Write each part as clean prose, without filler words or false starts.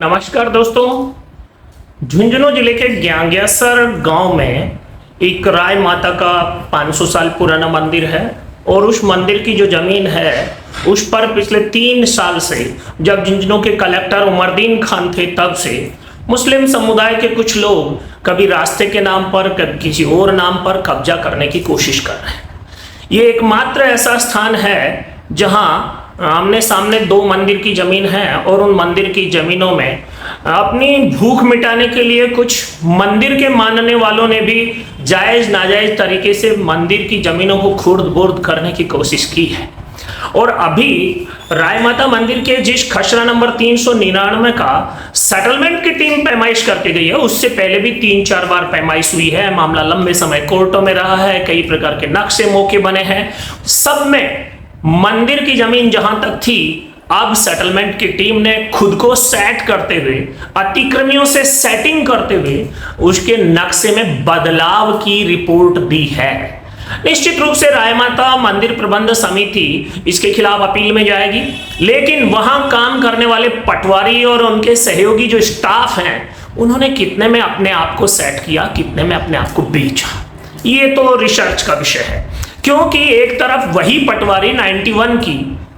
नमस्कार दोस्तों। झुंझुनू जिले के ज्ञांग्यासर गांव में एक राय माता का 500 साल पुराना मंदिर है और उस मंदिर की जो जमीन है उस पर पिछले 3 साल से, जब झुंझुनू के कलेक्टर उमरदीन खान थे तब से मुस्लिम समुदाय के कुछ लोग कभी रास्ते के नाम पर, कभी किसी और नाम पर कब्जा करने की कोशिश कर रहे हैं। ये एकमात्र ऐसा स्थान है जहां आमने सामने 2 मंदिर की जमीन है और उन मंदिर की जमीनों में अपनी भूख मिटाने के लिए कुछ मंदिर के मानने वालों ने भी जायज नाजायज तरीके से मंदिर की जमीनों को खुर्द-बुर्द करने की कोशिश की है। और अभी राय माता मंदिर के जिस खसरा नंबर 399 का सेटलमेंट की टीम पैमाइश करके गई है, उससे पहले भी 3-4 बार पैमाइश हुई है। मामला लंबे समय कोर्टों में रहा है, कई प्रकार के नक्शे मौके बने हैं। सब में मंदिर की जमीन जहां तक थी, अब सेटलमेंट की टीम ने खुद को सेट करते हुए, अतिक्रमियों से सेटिंग करते हुए उसके नक्शे में बदलाव की रिपोर्ट दी है। निश्चित रूप से राय माता मंदिर प्रबंध समिति इसके खिलाफ अपील में जाएगी, लेकिन वहां काम करने वाले पटवारी और उनके सहयोगी जो स्टाफ हैं, उन्होंने कितने में अपने आप को सेट किया, कितने में अपने आप को बेचा, ये तो रिसर्च का विषय है। क्योंकि एक तरफ वही पटवारी 91 की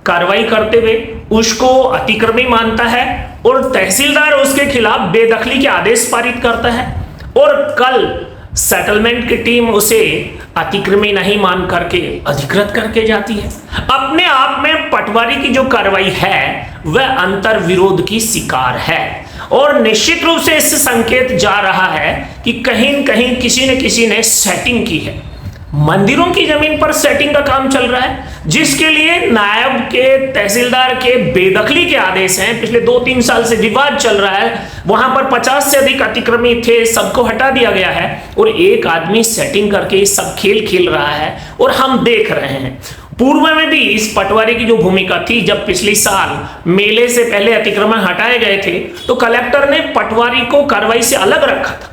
कार्रवाई करते हुए उसको अतिक्रमी मानता है और तहसीलदार उसके खिलाफ बेदखली के आदेश पारित करता है, और कल सेटलमेंट की टीम उसे अतिक्रमी नहीं मान करके अधिकृत करके जाती है। अपने आप में पटवारी की जो कार्रवाई है वह अंतर विरोध की शिकार है और निश्चित रूप से इससे संकेत जा रहा है कि कहीं न कहीं किसी ने सेटिंग की है। मंदिरों की जमीन पर सेटिंग का काम चल रहा है, जिसके लिए नायब के, तहसीलदार के बेदखली के आदेश हैं। पिछले 2-3 साल से विवाद चल रहा है। वहां पर 50 से अधिक अतिक्रमी थे, सबको हटा दिया गया है और एक आदमी सेटिंग करके सब खेल खेल रहा है और हम देख रहे हैं। पूर्व में भी इस पटवारी की जो भूमिका थी, जब पिछले साल मेले से पहले अतिक्रमण हटाए गए थे तो कलेक्टर ने पटवारी को कार्रवाई से अलग रखा था।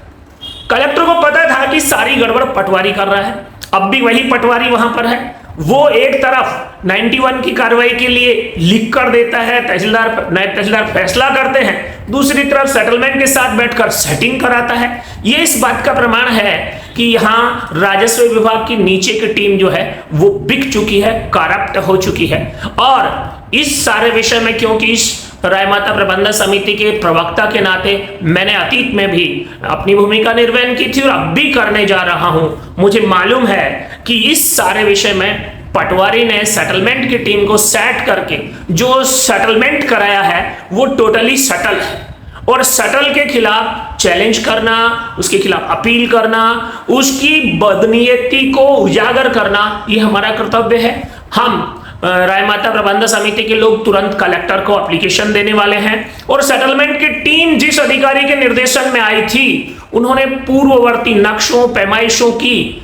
कलेक्टर को पता था कि सारी गड़बड़ पटवारी कर रहा है। अब भी वही पटवारी वहां पर है। वो एक तरफ 91 की कार्रवाई के लिए लिख कर देता है, नायब तहसीलदार फैसला करते हैं, दूसरी तरफ सेटलमेंट के साथ बैठकर सेटिंग कराता है। ये इस बात का प्रमाण है कि यहाँ राजस्व विभाग की नीचे की टीम जो है वो बिक चुकी है, करप्ट हो चुकी है। और इस सारे विषय में, क्योंकि इस राय माता प्रबंधन समिति के प्रवक्ता के नाते मैंने अतीत में भी अपनी भूमिका निर्वहन की थी और अब भी करने जा रहा हूं, मुझे मालूम है कि इस सारे विषय में पटवारी ने सेटलमेंट की टीम को सेट करके जो सेटलमेंट कराया है वो टोटली सटल है, और सटल के खिलाफ चैलेंज करना, उसके खिलाफ अपील करना, उसकी बदनीयती को उजागर करना, ये हमारा कर्तव्य है। हम राय माता प्रबंध समिति के लोग तुरंत कलेक्टर को एप्लीकेशन देने वाले हैं और सेटलमेंट की टीम जिस अधिकारी के निर्देशन में आई थी, उन्होंने पूर्ववर्ती नक्शों, पैमाइशों की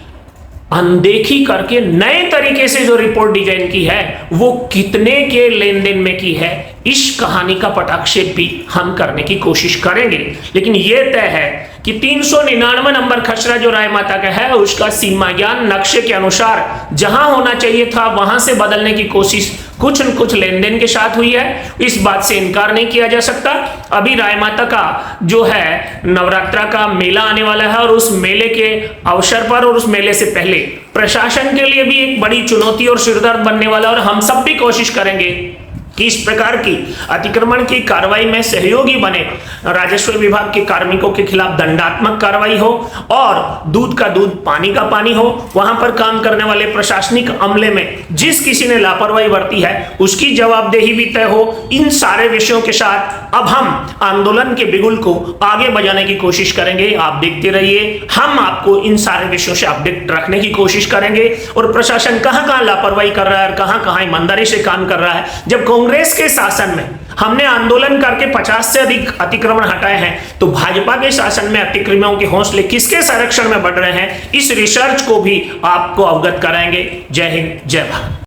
अनदेखी करके नए तरीके से जो रिपोर्ट डिजाइन की है वो कितने के लेन देन में की है, इस कहानी का पटाक्षेप भी हम करने की कोशिश करेंगे। लेकिन यह तय है कि 399 नंबर खसरा जो राय माता का है उसका सीमा ज्ञान नक्शे के अनुसार जहां होना चाहिए था वहां से बदलने की कोशिश कुछ न कुछ लेन देन के साथ हुई है। इस बात से इनकार नहीं किया जा सकता। अभी राय माता का जो है नवरात्रा का मेला आने वाला है और उस मेले के अवसर पर और उस मेले से पहले प्रशासन के लिए भी एक बड़ी चुनौती और सिरदर्द बनने वाला, और हम सब भी कोशिश करेंगे कि इस प्रकार की अतिक्रमण की कार्रवाई में सहयोगी बने राजस्व विभाग के कार्मिकों के खिलाफ दंडात्मक कार्रवाई हो और दूध का दूध, पानी का पानी हो। वहां पर काम करने वाले प्रशासनिक अमले में जिस किसी ने लापरवाही बरती है उसकी जवाबदेही भी तय हो। इन सारे विषयों के साथ अब हम आंदोलन के बिगुल को आगे बजाने की कोशिश करेंगे। आप देखते रहिए, हम आपको इन सारे विषयों से अपडेट रखने की कोशिश करेंगे और प्रशासन कहां लापरवाही कर रहा है और कहां ईमानदारी से काम कर रहा है। जब कांग्रेस के शासन में हमने आंदोलन करके 50 से अधिक अतिक्रमण हटाए हैं, तो भाजपा के शासन में अतिक्रमणों के हौसले किसके संरक्षण में बढ़ रहे हैं, इस रिसर्च को भी आपको अवगत कराएंगे। जय हिंद, जय भारत।